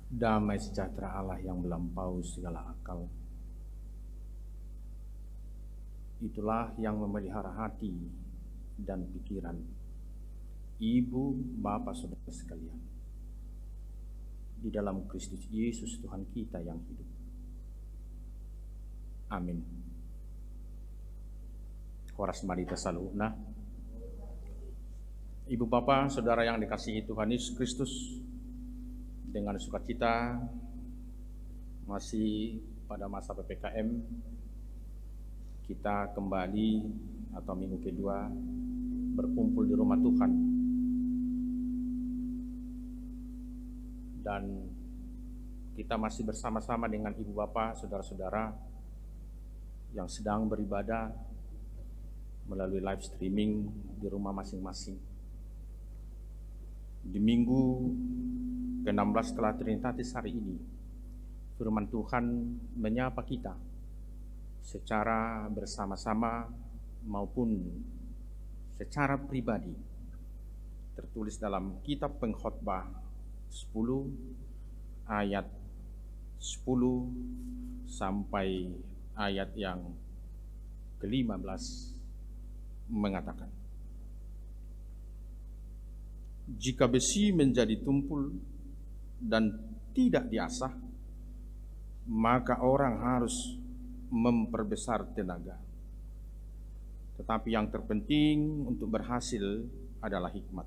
Damai sejahtera Allah yang melampaui segala akal, itulah yang memelihara hati dan pikiran ibu, bapak, saudara sekalian di dalam Kristus Yesus Tuhan kita yang hidup. Amin. Horas Marita Saluna. Ibu bapak, saudara yang dikasihi Tuhan Yesus Kristus, dengan sukacita masih pada masa PPKM kita kembali atau minggu kedua berkumpul di rumah Tuhan, dan kita masih bersama-sama dengan ibu bapak, saudara-saudara yang sedang beribadah melalui live streaming di rumah masing-masing. Di minggu ke-16 setelah Trinitatis hari ini, firman Tuhan menyapa kita secara bersama-sama maupun secara pribadi. Tertulis dalam kitab Pengkhotbah 10 ayat 10 sampai ayat yang ke-15 mengatakan, jika besi menjadi tumpul dan tidak diasah, maka orang harus memperbesar tenaga. Tetapi yang terpenting untuk berhasil adalah hikmat.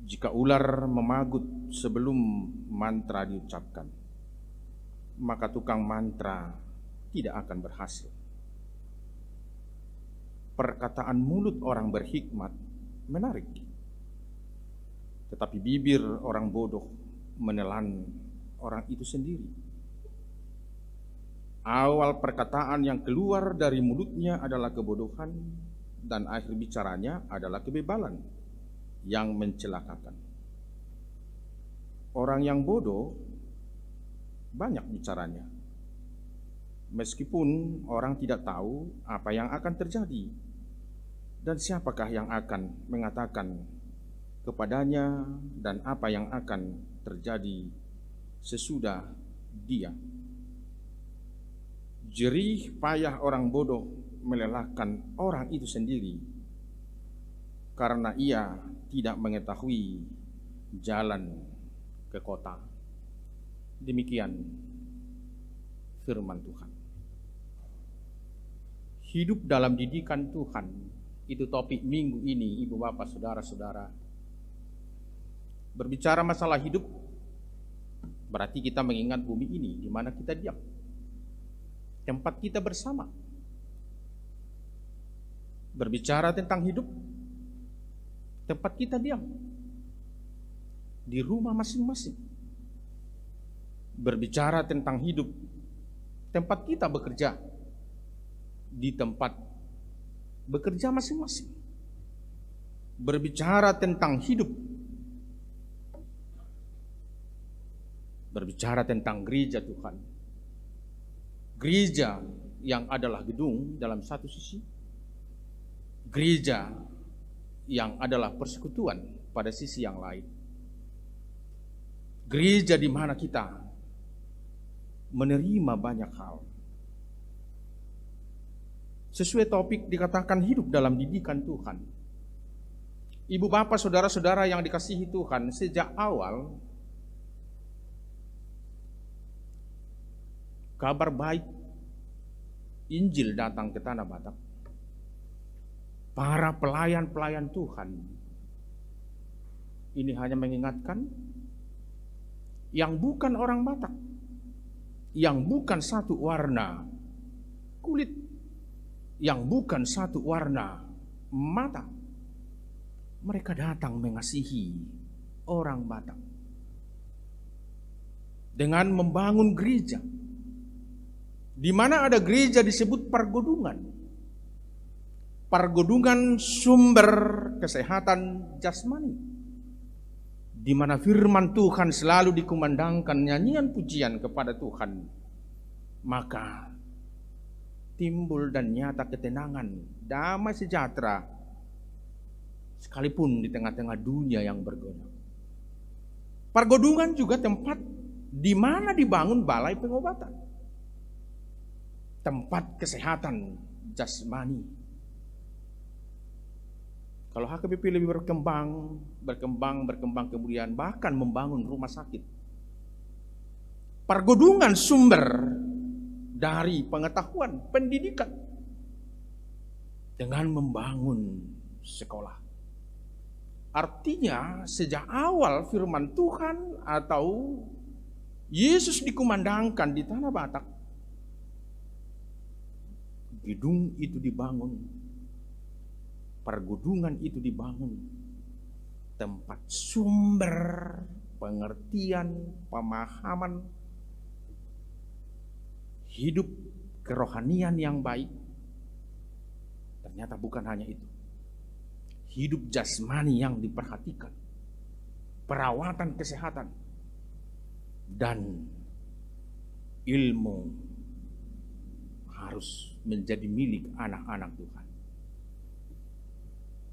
Jika ular memagut sebelum mantra diucapkan, maka tukang mantra tidak akan berhasil. Perkataan mulut orang berhikmat menarik, tetapi bibir orang bodoh menelan orang itu sendiri. Awal perkataan yang keluar dari mulutnya adalah kebodohan, dan akhir bicaranya adalah kebebalan yang mencelakakan. Orang yang bodoh banyak bicaranya, meskipun orang tidak tahu apa yang akan terjadi dan siapakah yang akan mengatakan kepadanya dan apa yang akan terjadi sesudah dia. Jerih payah orang bodoh melelahkan orang itu sendiri, karena ia tidak mengetahui jalan ke kota. Demikian firman Tuhan. Hidup dalam didikan Tuhan, itu topik minggu ini, ibu bapak, saudara-saudara. Berbicara masalah hidup berarti kita mengingat bumi ini di mana kita diam, tempat kita bersama. Berbicara tentang hidup, tempat kita diam di rumah masing-masing. Berbicara tentang hidup, tempat kita bekerja di tempat bekerja masing-masing. Berbicara tentang hidup, berbicara tentang gereja Tuhan. Gereja yang adalah gedung dalam satu sisi, gereja yang adalah persekutuan pada sisi yang lain. Gereja di mana kita menerima banyak hal. Sesuai topik dikatakan hidup dalam didikan Tuhan. Ibu bapak, saudara-saudara yang dikasihi Tuhan, sejak awal kabar baik Injil datang ke Tanah Batak, para pelayan-pelayan Tuhan ini hanya mengingatkan yang bukan orang Batak, yang bukan satu warna kulit, yang bukan satu warna mata, mereka datang mengasihi orang Batak dengan membangun gereja. Di mana ada gereja disebut pergodungan. Pergodungan sumber kesehatan jasmani, di mana firman Tuhan selalu dikumandangkan nyanyian pujian kepada Tuhan. Maka timbul dan nyata ketenangan, damai sejahtera, sekalipun di tengah-tengah dunia yang bergoyang. Pergodungan juga tempat di mana dibangun balai pengobatan. Tempat kesehatan jasmani. Kalau HKBP lebih berkembang kemudian bahkan membangun rumah sakit. Pergodungan sumber dari pengetahuan, pendidikan dengan membangun sekolah. Artinya sejak awal firman Tuhan atau Yesus dikumandangkan di Tanah Batak, gedung itu dibangun, pergodungan itu dibangun, tempat sumber pengertian, pemahaman, hidup kerohanian yang baik. Ternyata bukan hanya itu. Hidup jasmani yang diperhatikan, perawatan kesehatan, dan ilmu harus menjadi milik anak-anak Tuhan.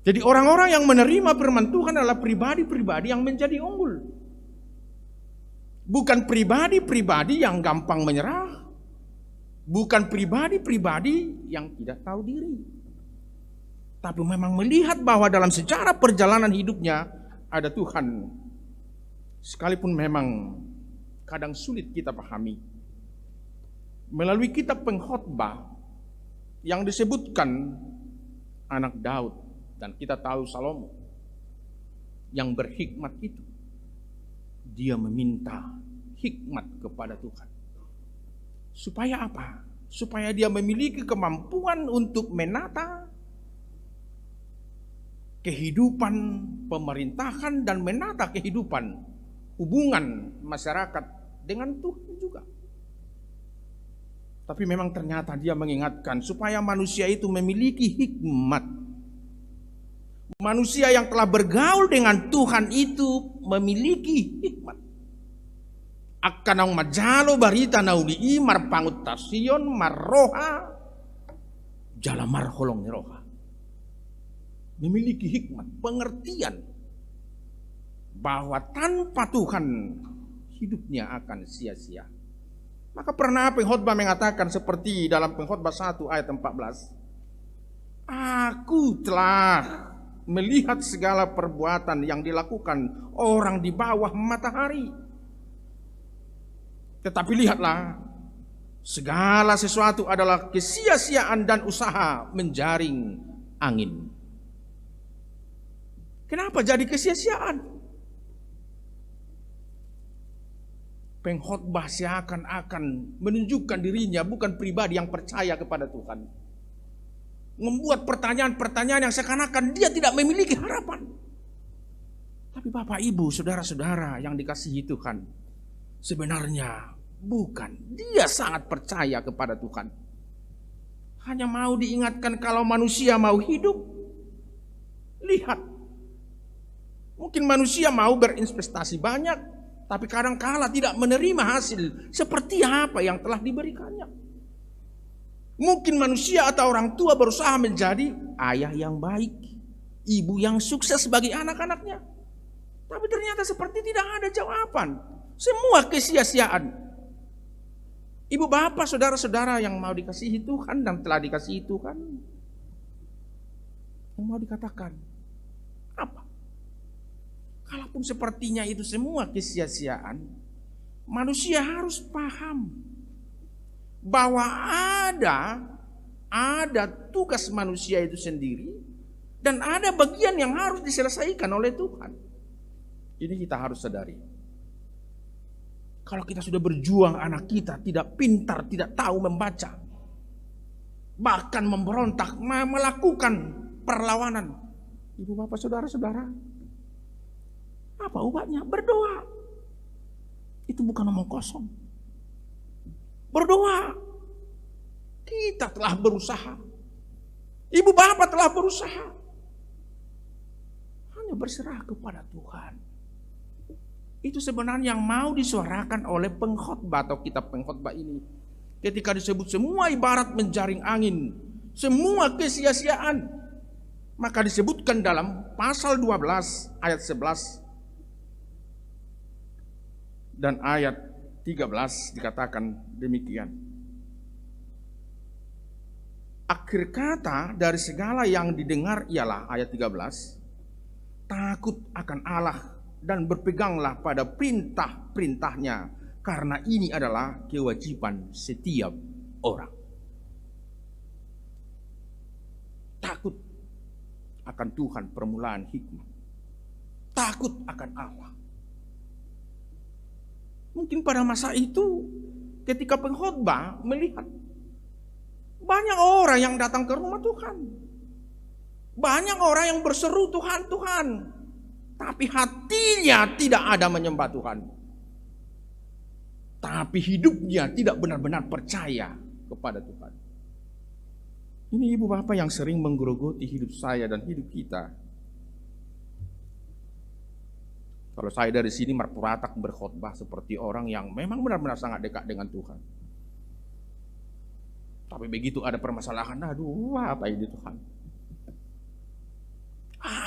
Jadi orang-orang yang menerima firman Tuhan adalah pribadi-pribadi yang menjadi unggul. Bukan pribadi-pribadi yang gampang menyerah. Bukan pribadi-pribadi yang tidak tahu diri. Tapi memang melihat bahwa dalam sejarah perjalanan hidupnya ada Tuhan. Sekalipun memang kadang sulit kita pahami. Melalui kitab pengkhotbah yang disebutkan anak Daud dan kita tahu Salomo yang berhikmat itu. Dia meminta hikmat kepada Tuhan. Supaya apa? Supaya dia memiliki kemampuan untuk menata kehidupan pemerintahan dan menata kehidupan hubungan masyarakat dengan Tuhan juga. Tapi memang ternyata dia mengingatkan supaya manusia itu memiliki hikmat. Manusia yang telah bergaul dengan Tuhan itu memiliki hikmat. Akanang majalo barita nauli imar pangutasion marroha jalamar holong roha. Memiliki hikmat, pengertian bahwa tanpa Tuhan hidupnya akan sia-sia. Maka pernah pengkhotbah mengatakan seperti dalam pengkhotbah 1 ayat 14. Aku telah melihat segala perbuatan yang dilakukan orang di bawah matahari. Tetapi lihatlah, segala sesuatu adalah kesia-siaan dan usaha menjaring angin. Kenapa jadi kesia-siaan? Pengkhotbah seakan-akan menunjukkan dirinya bukan pribadi yang percaya kepada Tuhan. Membuat pertanyaan-pertanyaan yang seakan-akan dia tidak memiliki harapan. Tapi Bapak, Ibu, saudara-saudara yang dikasihi Tuhan, sebenarnya bukan. Dia sangat percaya kepada Tuhan. Hanya mau diingatkan kalau manusia mau hidup. Lihat. Mungkin manusia mau berinvestasi banyak, tapi kadang-kala tidak menerima hasil seperti apa yang telah diberikannya. Mungkin manusia atau orang tua berusaha menjadi ayah yang baik, ibu yang sukses bagi anak-anaknya. Tapi ternyata seperti tidak ada jawaban. Semua kesia-siaan. Ibu bapak, saudara-saudara yang mau dikasihi Tuhan dan telah dikasihi Tuhan, yang mau dikatakan apa? Kalaupun sepertinya itu semua kesia-siaan, manusia harus paham bahwa ada tugas manusia itu sendiri dan ada bagian yang harus diselesaikan oleh Tuhan. Ini kita harus sadari. Kalau kita sudah berjuang, anak kita tidak pintar, tidak tahu membaca, bahkan memberontak, melakukan perlawanan, ibu bapak saudara-saudara, apa obatnya? Berdoa. Itu bukan omong kosong. Berdoa. Kita telah berusaha. Ibu bapak telah berusaha. Hanya berserah kepada Tuhan. Itu sebenarnya yang mau disuarakan oleh pengkhotbah atau kitab pengkhotbah ini. Ketika disebut semua ibarat menjaring angin, semua kesia-siaan, maka disebutkan dalam pasal 12 ayat 11. dan ayat 13 dikatakan demikian. Akhir kata dari segala yang didengar ialah, ayat 13, takut akan Allah dan berpeganglah pada perintah-perintahnya, karena ini adalah kewajiban setiap orang. Takut akan Tuhan, permulaan hikmat. Takut akan Allah. Mungkin pada masa itu ketika pengkhotbah melihat banyak orang yang datang ke rumah Tuhan. Banyak orang yang berseru Tuhan, Tuhan. Tapi hatinya tidak ada menyembah Tuhan. Tapi hidupnya tidak benar-benar percaya kepada Tuhan. Ini ibu bapak yang sering menggerogoti hidup saya dan hidup kita. Kalau saya dari sini merpuratak berkhotbah seperti orang yang memang benar-benar sangat dekat dengan Tuhan. Tapi begitu ada permasalahan, aduh apa ini Tuhan?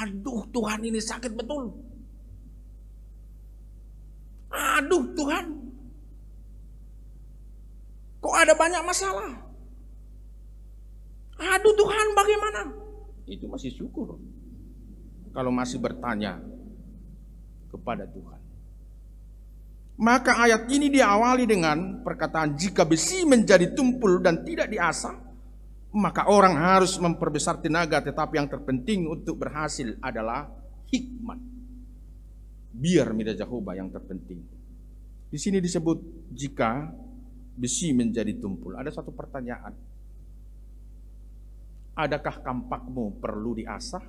Aduh Tuhan, ini sakit betul. Aduh Tuhan, kok ada banyak masalah? Aduh Tuhan, bagaimana? Itu masih syukur kalau masih bertanya kepada Tuhan. Maka ayat ini diawali dengan perkataan, jika besi menjadi tumpul dan tidak diasah, maka orang harus memperbesar tenaga, tetapi yang terpenting untuk berhasil adalah hikmat. Biar mida Jehovah yang terpenting. Di sini disebut jika besi menjadi tumpul. Ada satu pertanyaan. Adakah kampakmu perlu diasah?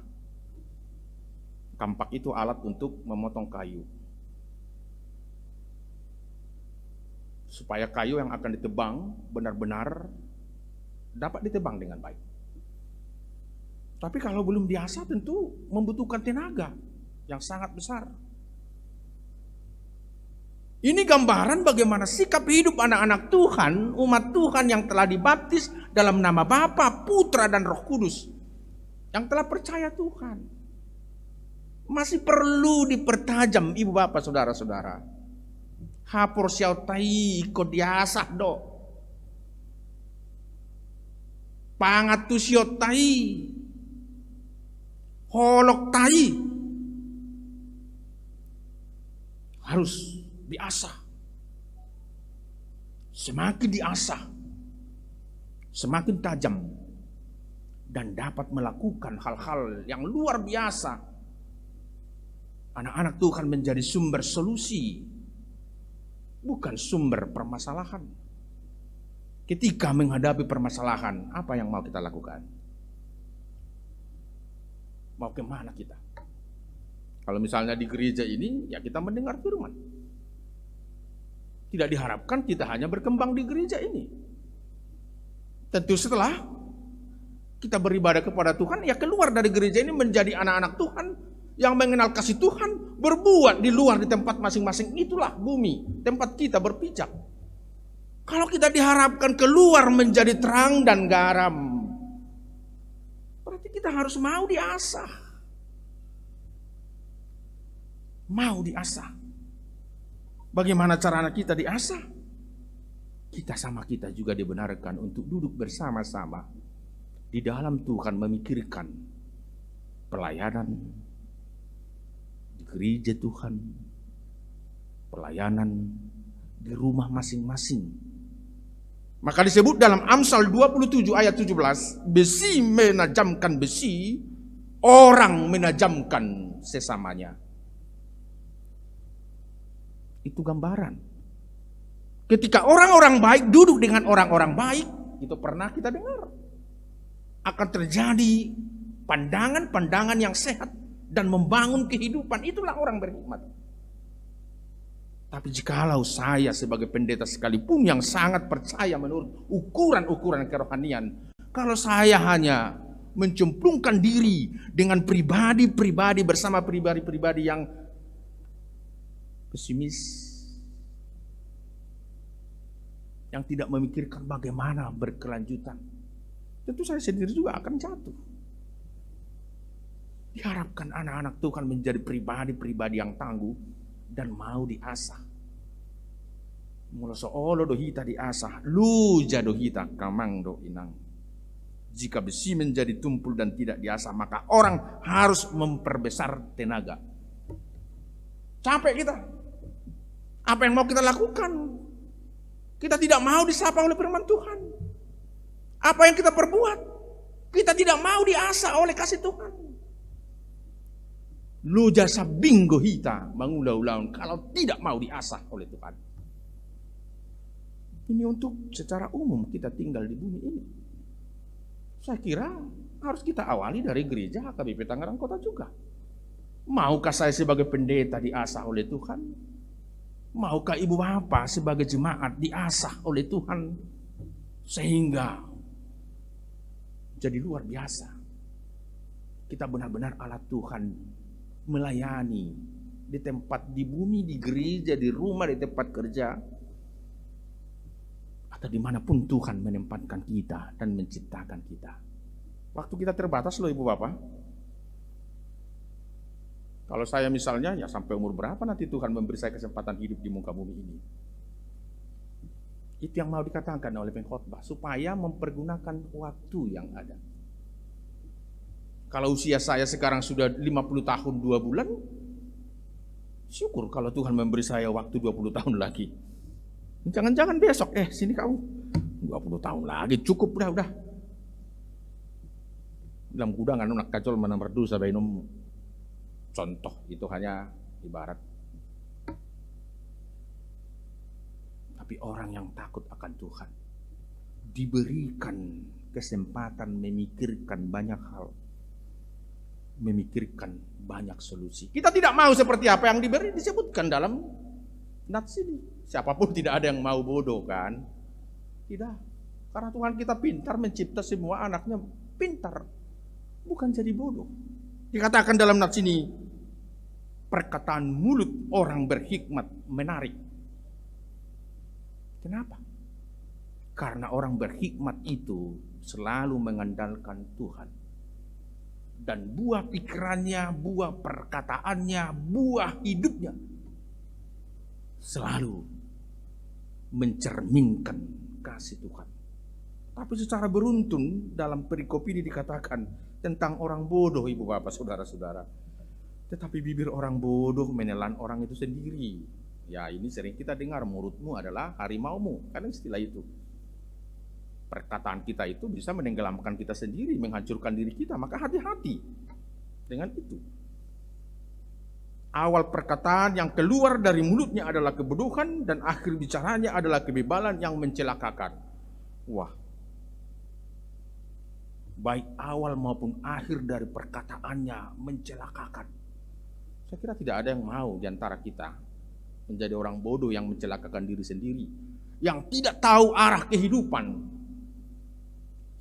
Kampak itu alat untuk memotong kayu. Supaya kayu yang akan ditebang benar-benar dapat ditebang dengan baik. Tapi kalau belum diasah tentu membutuhkan tenaga yang sangat besar. Ini gambaran bagaimana sikap hidup anak-anak Tuhan, umat Tuhan yang telah dibaptis dalam nama Bapa, Putra, dan Roh Kudus, yang telah percaya Tuhan. Masih perlu dipertajam ibu bapak saudara-saudara. Hapor siau tai ikut diasah do. Pangatu siau tai. Holok tai. Harus diasah. Semakin diasah, semakin tajam dan dapat melakukan hal-hal yang luar biasa. Anak-anak Tuhan menjadi sumber solusi, bukan sumber permasalahan. Ketika menghadapi permasalahan, apa yang mau kita lakukan? Mau kemana kita? Kalau misalnya di gereja ini, ya kita mendengar firman. Tidak diharapkan kita hanya berkembang di gereja ini. Tentu setelah kita beribadah kepada Tuhan, ya keluar dari gereja ini menjadi anak-anak Tuhan yang mengenal kasih Tuhan, berbuat di luar di tempat masing-masing. Itulah bumi, tempat kita berpijak. Kalau kita diharapkan keluar menjadi terang dan garam, berarti kita harus mau diasah. Mau diasah. Bagaimana caranya kita diasah? Kita sama kita juga dibenarkan untuk duduk bersama-sama di dalam Tuhan, memikirkan pelayanan di gereja Tuhan, pelayanan di rumah masing-masing. Maka disebut dalam Amsal 27 ayat 17, besi menajamkan besi, orang menajamkan sesamanya. Itu gambaran. Ketika orang-orang baik duduk dengan orang-orang baik, itu pernah kita dengar, akan terjadi pandangan-pandangan yang sehat dan membangun kehidupan. Itulah orang berhikmat. Tapi jikalau saya sebagai pendeta sekalipun yang sangat percaya menurut ukuran-ukuran kerohanian, kalau saya hanya mencemplungkan diri dengan pribadi-pribadi bersama pribadi-pribadi yang pesimis, yang tidak memikirkan bagaimana berkelanjutan, tentu saya sendiri juga akan jatuh. Diharapkan anak-anak Tuhan menjadi pribadi-pribadi yang tangguh dan mau diasah. Mula soolo do hita diasah, luja do hita kamang do inang. Jika besi menjadi tumpul dan tidak diasah, maka orang harus memperbesar tenaga. Capek kita. Apa yang mau kita lakukan? Kita tidak mau disapa oleh firman Tuhan. Apa yang kita perbuat? Kita tidak mau diasah oleh kasih Tuhan. Lu jasa bingo hita mengulau-ulaun kalau tidak mau diasah oleh Tuhan. Ini untuk secara umum kita tinggal di bumi ini. Saya kira harus kita awali dari gereja HKBP Tangerang Kota juga. Maukah saya sebagai pendeta diasah oleh Tuhan? Maukah ibu bapak sebagai jemaat diasah oleh Tuhan? Sehingga jadi luar biasa. Kita benar-benar alat Tuhan melayani di tempat, di bumi, di gereja, di rumah, di tempat kerja, atau dimanapun Tuhan menempatkan kita dan menciptakan kita. Waktu kita terbatas loh ibu bapak. Kalau saya misalnya ya sampai umur berapa nanti Tuhan memberi saya kesempatan hidup di muka bumi ini. Itu yang mau dikatakan oleh pengkhotbah, supaya mempergunakan waktu yang ada. Kalau usia saya sekarang sudah 50 tahun 2 bulan, syukur kalau Tuhan memberi saya waktu 20 tahun lagi. Jangan-jangan besok, sini kamu 20 tahun lagi, cukup udah. Dalam gudang anak kacol mana merdu sampai minum. Contoh itu hanya ibarat. Tapi orang yang takut akan Tuhan diberikan kesempatan memikirkan banyak hal, memikirkan banyak solusi. Kita tidak mau seperti apa yang diberi disebutkan dalam nats ini. Siapapun tidak ada yang mau bodoh kan? Tidak. Karena Tuhan kita pintar mencipta semua anaknya pintar. Bukan jadi bodoh. Dikatakan dalam nats ini, perkataan mulut orang berhikmat menarik. Kenapa? Karena orang berhikmat itu selalu mengandalkan Tuhan. Dan buah pikirannya, buah perkataannya, buah hidupnya selalu mencerminkan kasih Tuhan. Tapi secara beruntun dalam perikop ini dikatakan tentang orang bodoh ibu bapak saudara-saudara. Tetapi bibir orang bodoh menelan orang itu sendiri. Ya ini sering kita dengar, mulutmu adalah harimaumu. Kan istilah itu. Perkataan kita itu bisa menenggelamkan kita sendiri, menghancurkan diri kita. Maka hati-hati dengan itu. Awal perkataan yang keluar dari mulutnya adalah kebodohan, dan akhir bicaranya adalah kebebalan yang mencelakakan. Wah. Baik awal maupun akhir dari perkataannya mencelakakan. Saya kira tidak ada yang mau di antara kita menjadi orang bodoh yang mencelakakan diri sendiri, yang tidak tahu arah kehidupan.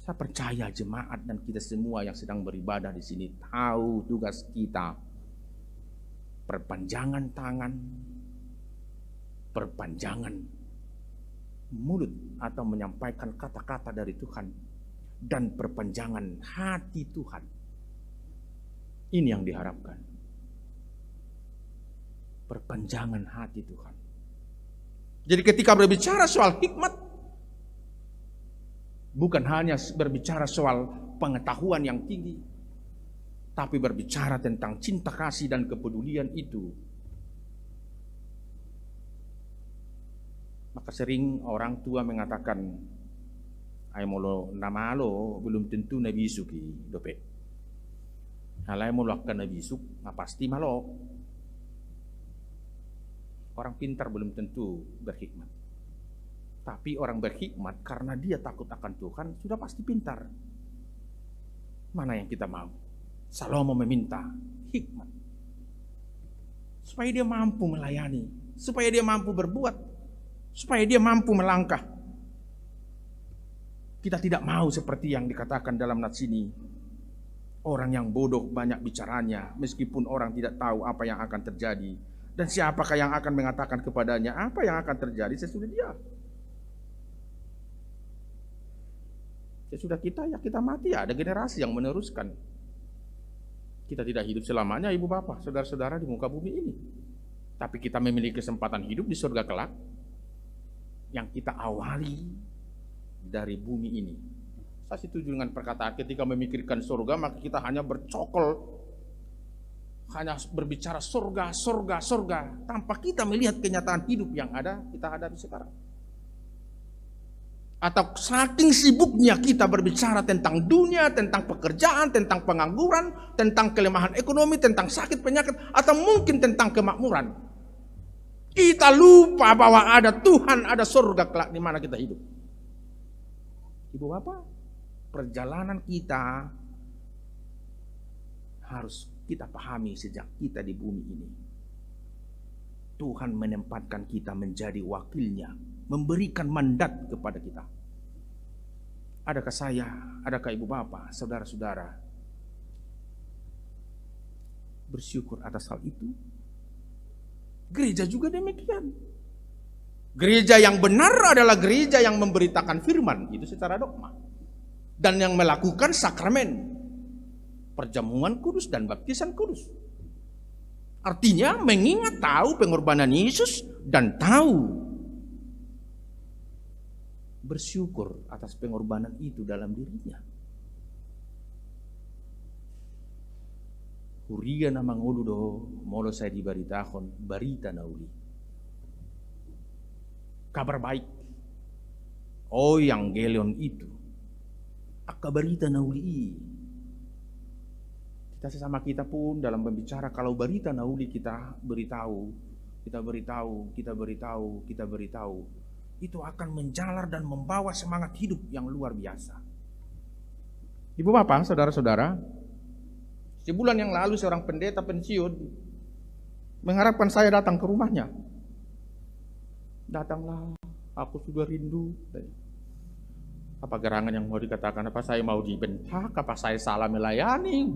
Saya percaya jemaat dan kita semua yang sedang beribadah di sini tahu tugas kita. Perpanjangan tangan, perpanjangan mulut atau menyampaikan kata-kata dari Tuhan, dan perpanjangan hati Tuhan. Ini yang diharapkan. Perpanjangan hati Tuhan. Jadi ketika berbicara soal hikmat, bukan hanya berbicara soal pengetahuan yang tinggi, tapi berbicara tentang cinta kasih dan kepedulian itu. Maka sering orang tua mengatakan, ay molo namalo belum tentu nabisuki dope. Halay mo akan nabisuk, pasti malo. Orang pintar belum tentu berhikmat. Tapi orang berhikmat karena dia takut akan Tuhan sudah pasti pintar. Mana yang kita mau? Salomo meminta hikmat. Supaya dia mampu melayani. Supaya dia mampu berbuat. Supaya dia mampu melangkah. Kita tidak mau seperti yang dikatakan dalam nats ini. Orang yang bodoh banyak bicaranya, meskipun orang tidak tahu apa yang akan terjadi. Dan siapakah yang akan mengatakan kepadanya apa yang akan terjadi sesudah dia? Sesudah kita, ya kita mati, ya ada generasi yang meneruskan. Kita tidak hidup selamanya ibu bapak, saudara-saudara di muka bumi ini. Tapi kita memiliki kesempatan hidup di surga kelak. yang kita awali dari bumi ini. Saya setuju dengan perkataan ketika memikirkan surga maka kita hanya bercokol, hanya berbicara surga, surga, surga, tanpa kita melihat kenyataan hidup yang ada kita hadapi sekarang. Atau saking sibuknya kita berbicara tentang dunia, tentang pekerjaan, tentang pengangguran, tentang kelemahan ekonomi, tentang sakit penyakit, atau mungkin tentang kemakmuran, kita lupa bahwa ada Tuhan, ada surga kelak di mana kita hidup. Ibu Bapak, perjalanan kita harus kita pahami sejak kita di bumi ini. Tuhan menempatkan kita menjadi wakilnya, memberikan mandat kepada kita. Adakah saya, adakah ibu bapak, saudara-saudara bersyukur atas hal itu? Gereja juga demikian. Gereja yang benar adalah gereja yang memberitakan firman itu secara dogma dan yang melakukan sakramen, perjamuan kudus dan baptisan kudus. Artinya mengingat tahu pengorbanan Yesus dan tahu bersyukur atas pengorbanan itu dalam dirinya. Huria na manguludo molo saya dibaritahon barita nauli. Kabar baik. Oh yang geleon itu. Akabarita nauli. Kita sesama kita pun dalam berbicara kalau barita nauli kita beritahu, kita beritahu. Itu akan menjalar dan membawa semangat hidup yang luar biasa. Ibu bapak, saudara-saudara, sebulan yang lalu seorang pendeta pensiun mengharapkan saya datang ke rumahnya. Datanglah, aku sudah rindu. Apa gerangan yang mau dikatakan? Apa saya mau dibentak? Apa saya salah melayani?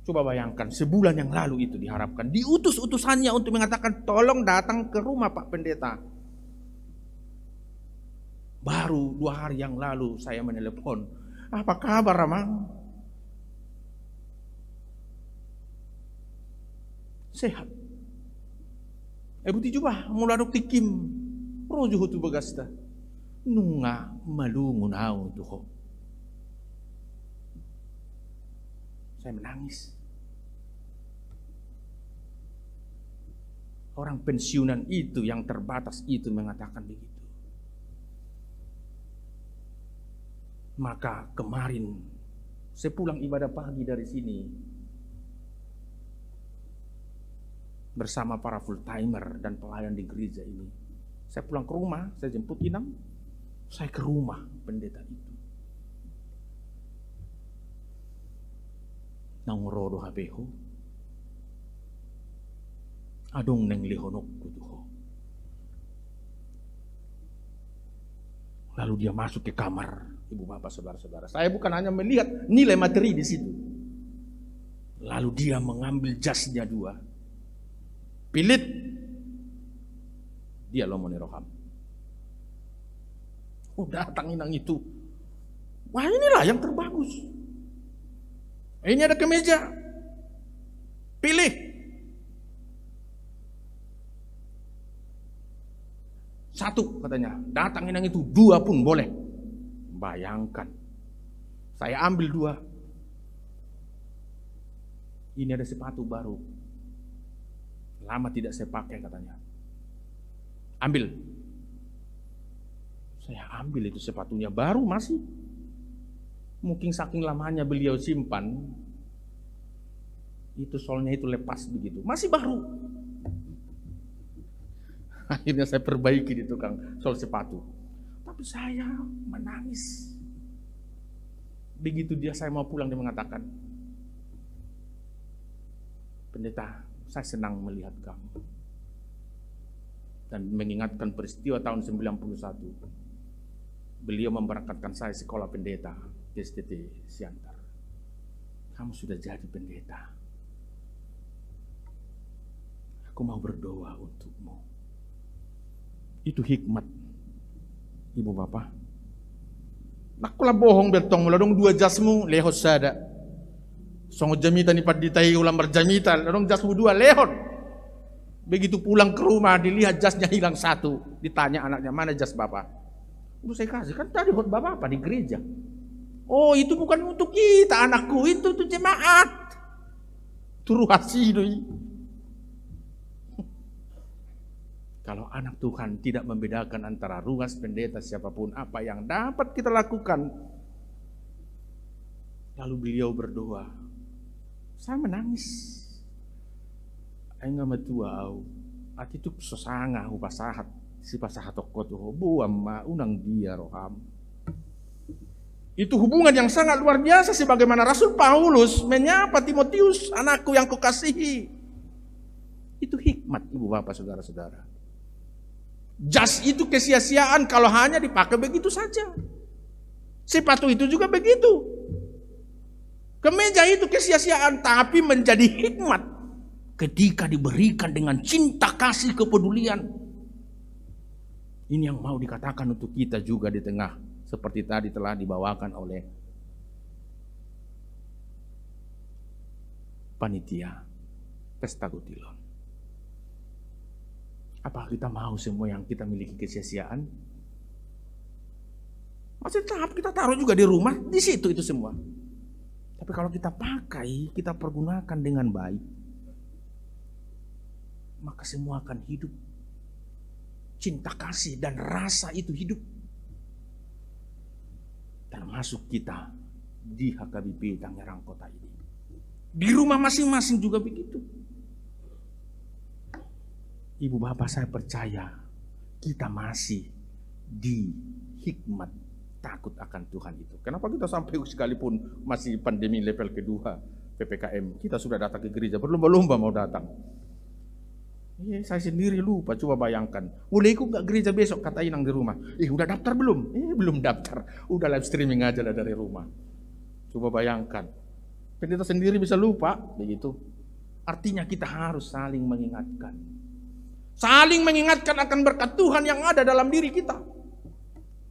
Coba bayangkan, sebulan yang lalu itu diharapkan, diutus utusannya untuk mengatakan tolong datang ke rumah Pak Pendeta. Baru 2 hari yang lalu saya menelepon, apa kabar Ramang? Sehat. Buti jubah muladok tikim rojo hutu bagasta nunga malungun hau tuho. Saya menangis. Orang pensiunan itu yang terbatas itu mengatakan begitu. Maka kemarin sepulang ibadah pagi dari sini bersama para full timer dan pelayan di gereja ini, saya pulang ke rumah, saya jemput Inam, saya ke rumah pendeta itu. Nang rodo habeho adong neng lihonok kutuho. Lalu dia masuk ke kamar, ibu bapak saudara-saudara. Saya bukan hanya melihat nilai materi di situ. Lalu dia mengambil jasnya 2, pilit, dia lomone roham. Oh datang inang itu, wah inilah yang terbagus. Ini ada kemeja, pilih. Satu katanya, datang inang itu, 2 pun boleh. Bayangkan, saya ambil 2. Ini ada sepatu baru, lama tidak saya pakai katanya. Ambil. Saya ambil itu sepatunya baru masih. Mungkin saking lamanya beliau simpan, itu solnya itu lepas begitu, masih baru. Akhirnya saya perbaiki di tukang sol sepatu. Tapi saya menangis. Begitu saya mau pulang, dia mengatakan, Pendeta, saya senang melihat kamu. Dan mengingatkan peristiwa tahun 91. Beliau memberangkatkan saya sekolah pendeta di STT Siantar. Kamu sudah jadi pendeta. Aku mau berdoa untukmu. Itu hikmat, ibu bapak. Nakulah bohong betong meladong 2 jasmu lehot sada. Songo jamitan ipat ditai ulam berjamitan, ladong jasmu 2 lehot. Begitu pulang ke rumah dilihat jasnya hilang satu. Ditanya anaknya, mana jas bapak? Udah saya kasih, kan tadi buat bapak apa di gereja. Oh itu bukan untuk kita anakku, itu untuk jemaat. Turu hasidoi. Kalau anak Tuhan tidak membedakan antara ruas, pendeta, siapapun, apa yang dapat kita lakukan. Lalu beliau berdoa. Saya menangis. Aing matua au. Ati tu sosanga hu pasahat. Si pasahat okot buam ma unang dia roham. Itu hubungan yang sangat luar biasa sebagaimana Rasul Paulus menyapa Timotius, anakku yang kukasihi. Itu hikmat ibu bapak saudara-saudara. Jas itu kesia-siaan kalau hanya dipakai begitu saja. Sepatu itu juga begitu. Kemeja itu kesia-siaan tapi menjadi hikmat ketika diberikan dengan cinta, kasih, kepedulian. Ini yang mau dikatakan untuk kita juga di tengah seperti tadi telah dibawakan oleh panitia Pesta Gutilon. Apakah kita mau semua yang kita miliki kesia-siaan? Masih tahap kita taruh juga di rumah, di situ itu semua. Tapi kalau kita pakai, kita pergunakan dengan baik, maka semua akan hidup. Cinta kasih dan rasa itu hidup. Termasuk kita di HKBP Tangerang Kota ini. Di rumah masing-masing juga begitu. Ibu bapak saya percaya kita masih di hikmat takut akan Tuhan itu. Kenapa kita sampai sekalipun masih pandemi level kedua PPKM, kita sudah datang ke gereja berlomba-lomba mau datang. Saya sendiri lupa, coba bayangkan. Boleh ikut gak gereja besok, kata Inang di rumah. Udah daftar belum? Belum daftar. Udah live streaming aja lah dari rumah. Coba bayangkan. Pendeta sendiri bisa lupa, begitu. Artinya kita harus saling mengingatkan. Saling mengingatkan akan berkat Tuhan yang ada dalam diri kita.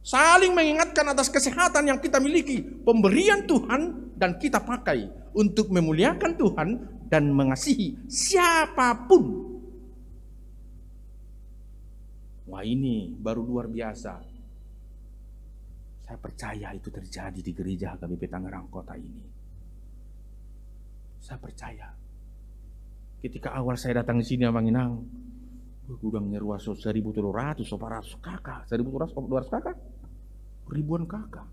Saling mengingatkan atas kesehatan yang kita miliki. Pemberian Tuhan dan kita pakai untuk memuliakan Tuhan dan mengasihi siapapun. Wah ini baru luar biasa. Saya percaya itu terjadi di gereja HKBP Tangerang Kota ini. Saya percaya. Ketika awal saya datang di sini Abang Inang, gudangnya ruas 1.200, 400 kakak, 1.200 kakak, ribuan kakak.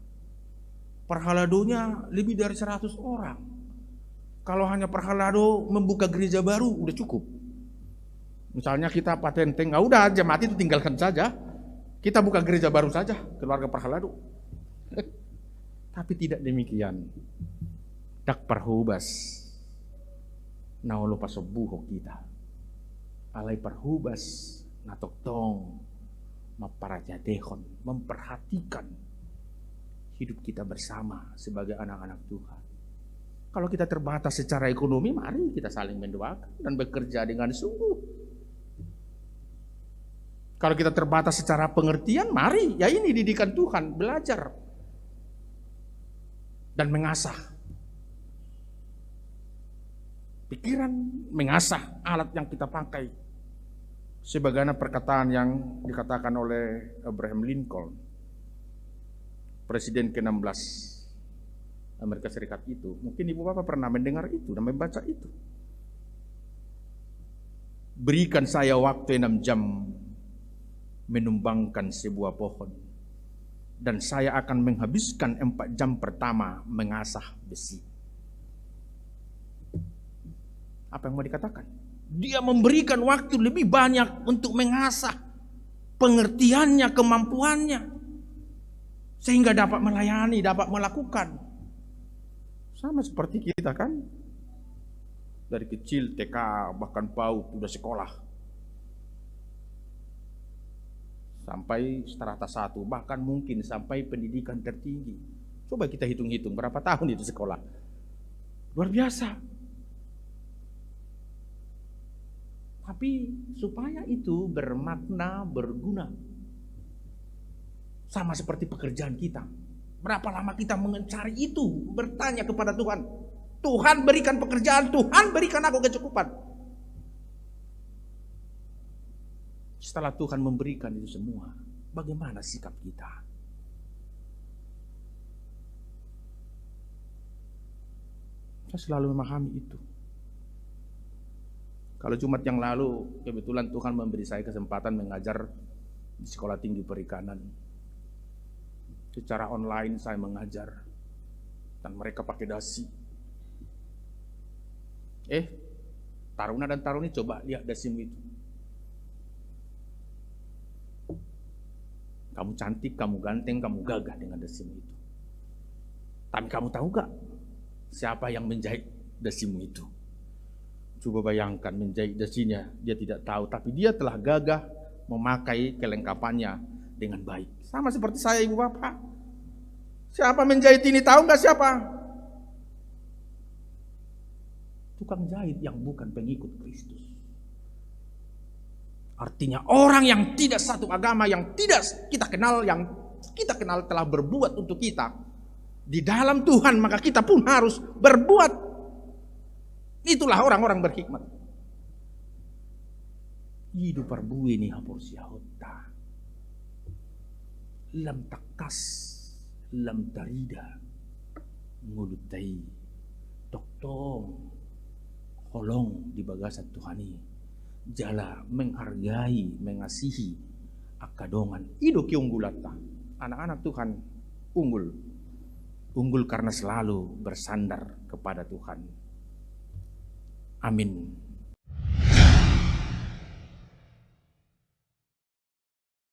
Perhaladonya lebih dari 100 orang. Kalau hanya perhalado membuka gereja baru udah cukup. Misalnya kita patenteng, udah jemaat itu tinggalkan saja. Kita buka gereja baru saja, keluarga perhalado. Tapi tidak demikian. Dak parhubas, naolo pasobuho kita. Alai parhubas, natoktong, maparajadehon, memperhatikan hidup kita bersama sebagai anak-anak Tuhan. Kalau kita terbatas secara ekonomi, mari kita saling mendoakan dan bekerja dengan sungguh. Kalau kita terbatas secara pengertian, mari, ya ini didikan Tuhan, belajar dan mengasah pikiran, mengasah alat yang kita pakai. Sebagaimana perkataan yang dikatakan oleh Abraham Lincoln, Presiden ke-16 Amerika Serikat itu. Mungkin ibu bapak pernah mendengar itu dan membaca itu. Berikan saya waktu 6 jam menumbangkan sebuah pohon, dan saya akan menghabiskan 4 jam pertama mengasah besi. Apa yang mau dikatakan? Dia memberikan waktu lebih banyak untuk mengasah pengertiannya, kemampuannya, sehingga dapat melayani, dapat melakukan. Sama seperti kita kan, dari kecil TK bahkan PAUD udah sekolah, sampai strata 1, bahkan mungkin sampai pendidikan tertinggi. Coba kita hitung-hitung berapa tahun itu sekolah. Luar biasa. Tapi supaya itu bermakna, berguna. Sama seperti pekerjaan kita. Berapa lama kita mencari itu, bertanya kepada Tuhan. Tuhan berikan pekerjaan, Tuhan berikan aku kecukupan. Setelah Tuhan memberikan itu semua, bagaimana sikap kita? Saya selalu memahami itu. Kalau Jumat yang lalu, kebetulan Tuhan memberi saya kesempatan mengajar di Sekolah Tinggi Perikanan. Secara online saya mengajar, dan mereka pakai dasi. Taruna dan taruni coba lihat dasimu itu. Kamu cantik, kamu ganteng, kamu gagah dengan dasimu itu. Tapi kamu tahu gak siapa yang menjahit dasimu itu? Coba bayangkan, menjahit dasinya dia tidak tahu, tapi dia telah gagah memakai kelengkapannya dengan baik. Sama seperti saya, ibu bapak. Siapa menjahit ini, tahu gak siapa? Tukang jahit yang bukan pengikut Kristus. Artinya orang yang tidak satu agama, yang tidak kita kenal, yang kita kenal telah berbuat untuk kita di dalam Tuhan, maka kita pun harus berbuat. Itulah orang-orang berhikmat. Hidup perbui ni hapursia hotta. Lam takas, lam tarida, ngulutai, toktong, holong di bagasan Tuhani. Jala menghargai, mengasihi akadongan. Hidup kiunggulata. Anak-anak Tuhan unggul. Unggul karena selalu bersandar kepada Tuhan. Amin.